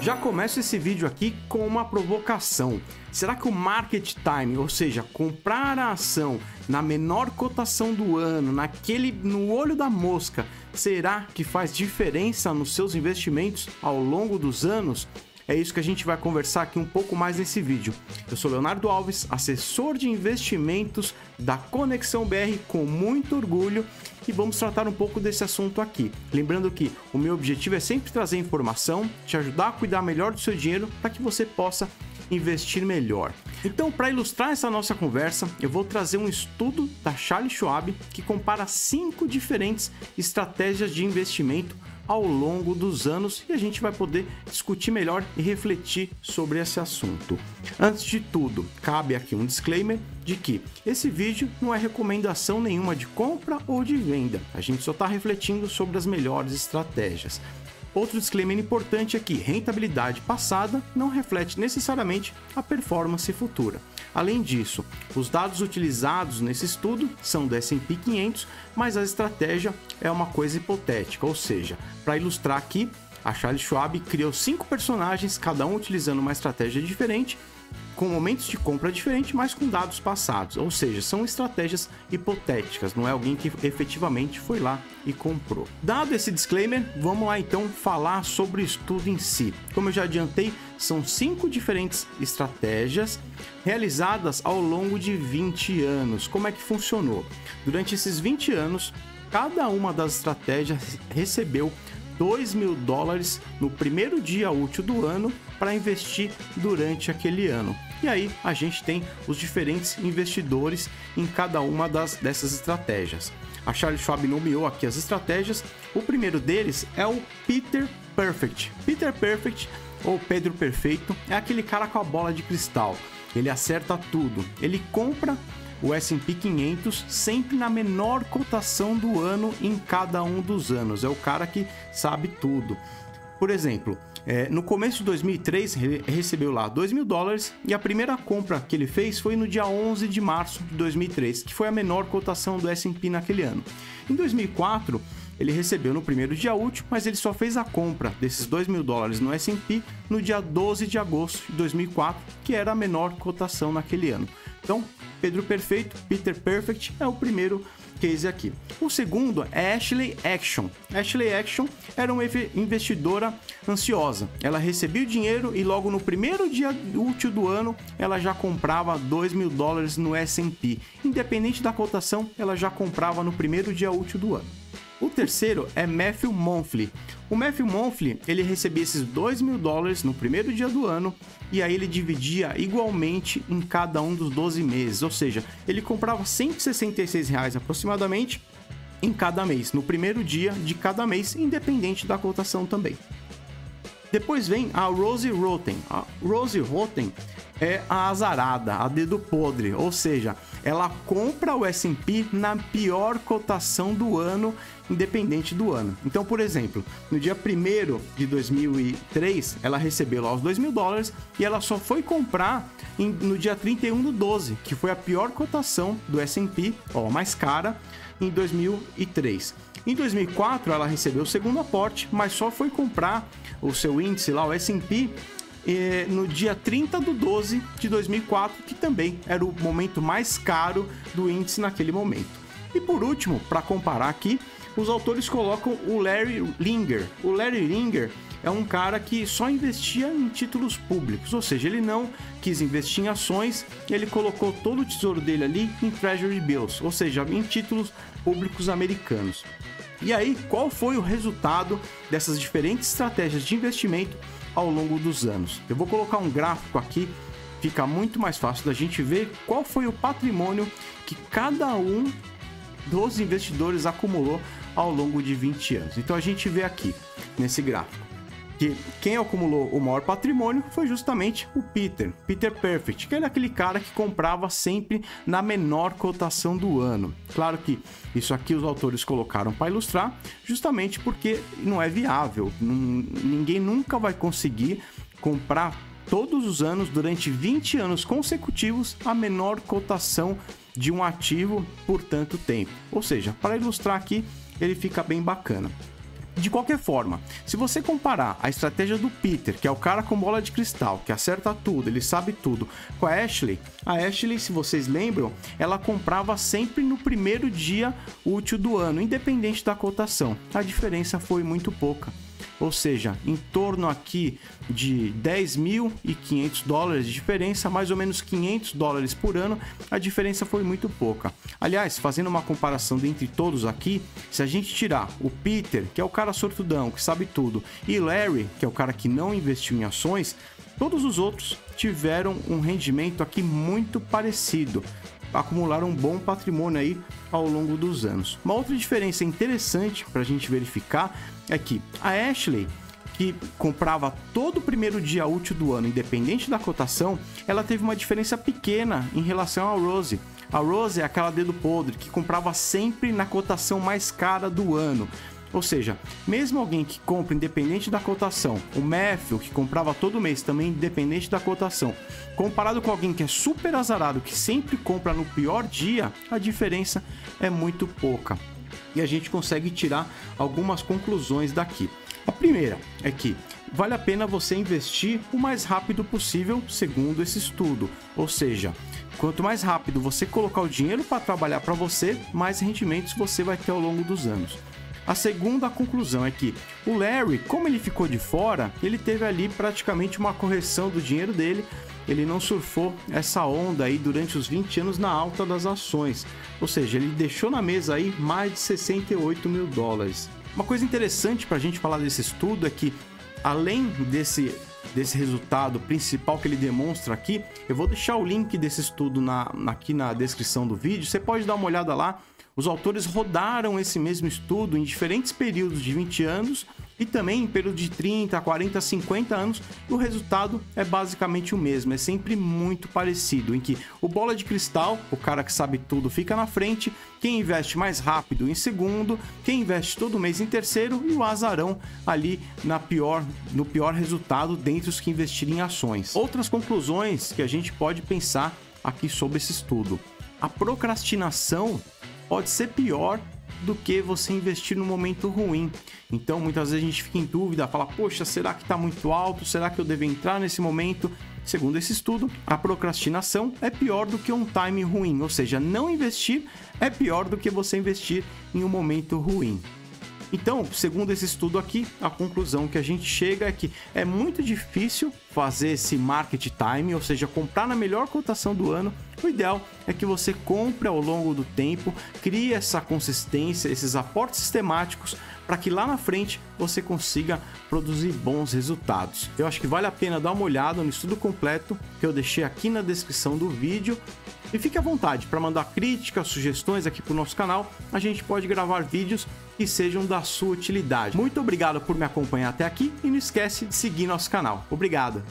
Já começo esse vídeo aqui com uma provocação. Será que o market time, ou seja, comprar a ação na menor cotação do ano, no olho da mosca, será que faz diferença nos seus investimentos ao longo dos anos? É isso que a gente vai conversar aqui um pouco mais nesse vídeo. Eu sou Leonardo Alves, assessor de investimentos da Conexão BR, com muito orgulho, e vamos tratar um pouco desse assunto aqui. Lembrando que o meu objetivo é sempre trazer informação, te ajudar a cuidar melhor do seu dinheiro para que você possa investir melhor. Então, para ilustrar essa nossa conversa, eu vou trazer um estudo da Charles Schwab que compara 5 diferentes estratégias de investimento ao longo dos anos, e a gente vai poder discutir melhor e refletir sobre esse assunto. Antes de tudo, cabe aqui um disclaimer de que esse vídeo não é recomendação nenhuma de compra ou de venda, a gente só está refletindo sobre as melhores estratégias. Outro disclaimer importante é que rentabilidade passada não reflete necessariamente a performance futura. Além disso, os dados utilizados nesse estudo são do S&P 500, mas a estratégia é uma coisa hipotética, ou seja, para ilustrar aqui, a Charles Schwab criou 5 personagens, cada um utilizando uma estratégia diferente, com momentos de compra diferentes, mas com dados passados, ou seja, são estratégias hipotéticas, não é alguém que efetivamente foi lá e comprou. Dado esse disclaimer, vamos lá então falar sobre o estudo em si. Como eu já adiantei, são 5 diferentes estratégias realizadas ao longo de 20 anos. Como é que funcionou? Durante esses 20 anos, cada uma das estratégias recebeu $2.000 no primeiro dia útil do ano para investir durante aquele ano. E aí a gente tem os diferentes investidores em cada uma dessas estratégias. A Charles Schwab nomeou aqui as estratégias. O primeiro deles é o Peter Perfect. Peter Perfect, ou Pedro Perfeito, é aquele cara com a bola de cristal. Ele acerta tudo. Ele compra o S&P 500 sempre na menor cotação do ano em cada um dos anos. É o cara que sabe tudo. Por exemplo, no começo de 2003, ele recebeu lá $2.000 e a primeira compra que ele fez foi no dia 11 de março de 2003, que foi a menor cotação do S&P naquele ano. Em 2004, ele recebeu no primeiro dia útil, mas ele só fez a compra desses $2.000 no S&P no dia 12 de agosto de 2004, que era a menor cotação naquele ano. Então, Pedro Perfeito, Peter Perfect, é o primeiro case aqui. O segundo é Ashley Action. Ashley Action era uma investidora ansiosa. Ela recebia o dinheiro e logo no primeiro dia útil do ano, ela já comprava $2.000 no S&P. Independente da cotação, ela já comprava no primeiro dia útil do ano. O terceiro é Matthew Monfly. O Matthew Monfly, ele recebia esses $2.000 no primeiro dia do ano e aí ele dividia igualmente em cada um dos 12 meses, ou seja, ele comprava R$166 aproximadamente em cada mês, no primeiro dia de cada mês, independente da cotação também. Depois vem a Rosie Rotten. A Rosie Rotten é a azarada, a dedo podre, ou seja, ela compra o S&P na pior cotação do ano, independente do ano. Então, por exemplo, no dia 1º de 2003, ela recebeu lá os $2.000 e ela só foi comprar no dia 31/12, que foi a pior cotação do S&P, mais cara, em 2003. Em 2004, ela recebeu o segundo aporte, mas só foi comprar o seu índice lá, o S&P, no dia 30/12 de 2004, que também era o momento mais caro do índice naquele momento. E por último, para comparar aqui, os autores colocam o Larry Linger. O Larry Linger é um cara que só investia em títulos públicos, ou seja, ele não quis investir em ações, ele colocou todo o tesouro dele ali em Treasury Bills, ou seja, em títulos públicos americanos. E aí, qual foi o resultado dessas diferentes estratégias de investimento ao longo dos anos? Eu vou colocar um gráfico aqui, fica muito mais fácil da gente ver qual foi o patrimônio que cada um dos investidores acumulou ao longo de 20 anos. Então a gente vê aqui, nesse gráfico, que quem acumulou o maior patrimônio foi justamente o Peter Perfect, que era aquele cara que comprava sempre na menor cotação do ano. Claro que isso aqui os autores colocaram para ilustrar, justamente porque não é viável, ninguém nunca vai conseguir comprar todos os anos, durante 20 anos consecutivos, a menor cotação de um ativo por tanto tempo. Ou seja, para ilustrar aqui, ele fica bem bacana. De qualquer forma, se você comparar a estratégia do Peter, que é o cara com bola de cristal, que acerta tudo, ele sabe tudo, com a Ashley, se vocês lembram, ela comprava sempre no primeiro dia útil do ano, independente da cotação. A diferença foi muito pouca. Ou seja, em torno aqui de $10.500 de diferença, mais ou menos $500 por ano, a diferença foi muito pouca. Aliás, fazendo uma comparação dentre todos aqui, se a gente tirar o Peter, que é o cara sortudão, que sabe tudo, e Larry, que é o cara que não investiu em ações, todos os outros tiveram um rendimento aqui muito parecido. Acumularam um bom patrimônio aí ao longo dos anos. Uma outra diferença interessante para a gente verificar é que a Ashley, que comprava todo o primeiro dia útil do ano, independente da cotação, ela teve uma diferença pequena em relação à Rose. A Rose é aquela dedo podre que comprava sempre na cotação mais cara do ano. Ou seja, mesmo alguém que compra independente da cotação, o Matthew, que comprava todo mês também independente da cotação, comparado com alguém que é super azarado, que sempre compra no pior dia, a diferença é muito pouca. E a gente consegue tirar algumas conclusões daqui. A primeira é que vale a pena você investir o mais rápido possível, segundo esse estudo. Ou seja, quanto mais rápido você colocar o dinheiro para trabalhar para você, mais rendimentos você vai ter ao longo dos anos. A segunda conclusão é que o Larry, como ele ficou de fora, ele teve ali praticamente uma correção do dinheiro dele. Ele não surfou essa onda aí durante os 20 anos na alta das ações. Ou seja, ele deixou na mesa aí mais de $68 mil. Uma coisa interessante para a gente falar desse estudo é que, além desse resultado principal que ele demonstra aqui, eu vou deixar o link desse estudo aqui na descrição do vídeo. Você pode dar uma olhada lá. Os autores rodaram esse mesmo estudo em diferentes períodos de 20 anos e também em períodos de 30, 40, 50 anos, e o resultado é basicamente o mesmo, é sempre muito parecido, em que o bola de cristal, o cara que sabe tudo, fica na frente, quem investe mais rápido em segundo, quem investe todo mês em terceiro, e o azarão ali no pior resultado dentre os que investirem em ações. Outras conclusões que a gente pode pensar aqui sobre esse estudo. A procrastinação pode ser pior do que você investir no momento ruim. Então, muitas vezes a gente fica em dúvida, fala, poxa, será que está muito alto? Será que eu devo entrar nesse momento? Segundo esse estudo, a procrastinação é pior do que um time ruim, ou seja, não investir é pior do que você investir em um momento ruim. Então, segundo esse estudo aqui, a conclusão que a gente chega é que é muito difícil fazer esse market time, ou seja, comprar na melhor cotação do ano. O ideal é que você compre ao longo do tempo, crie essa consistência, esses aportes sistemáticos, para que lá na frente você consiga produzir bons resultados. Eu acho que vale a pena dar uma olhada no estudo completo que eu deixei aqui na descrição do vídeo. E fique à vontade para mandar críticas, sugestões aqui para o nosso canal. A gente pode gravar vídeos que sejam da sua utilidade. Muito obrigado por me acompanhar até aqui e não esquece de seguir nosso canal. Obrigado!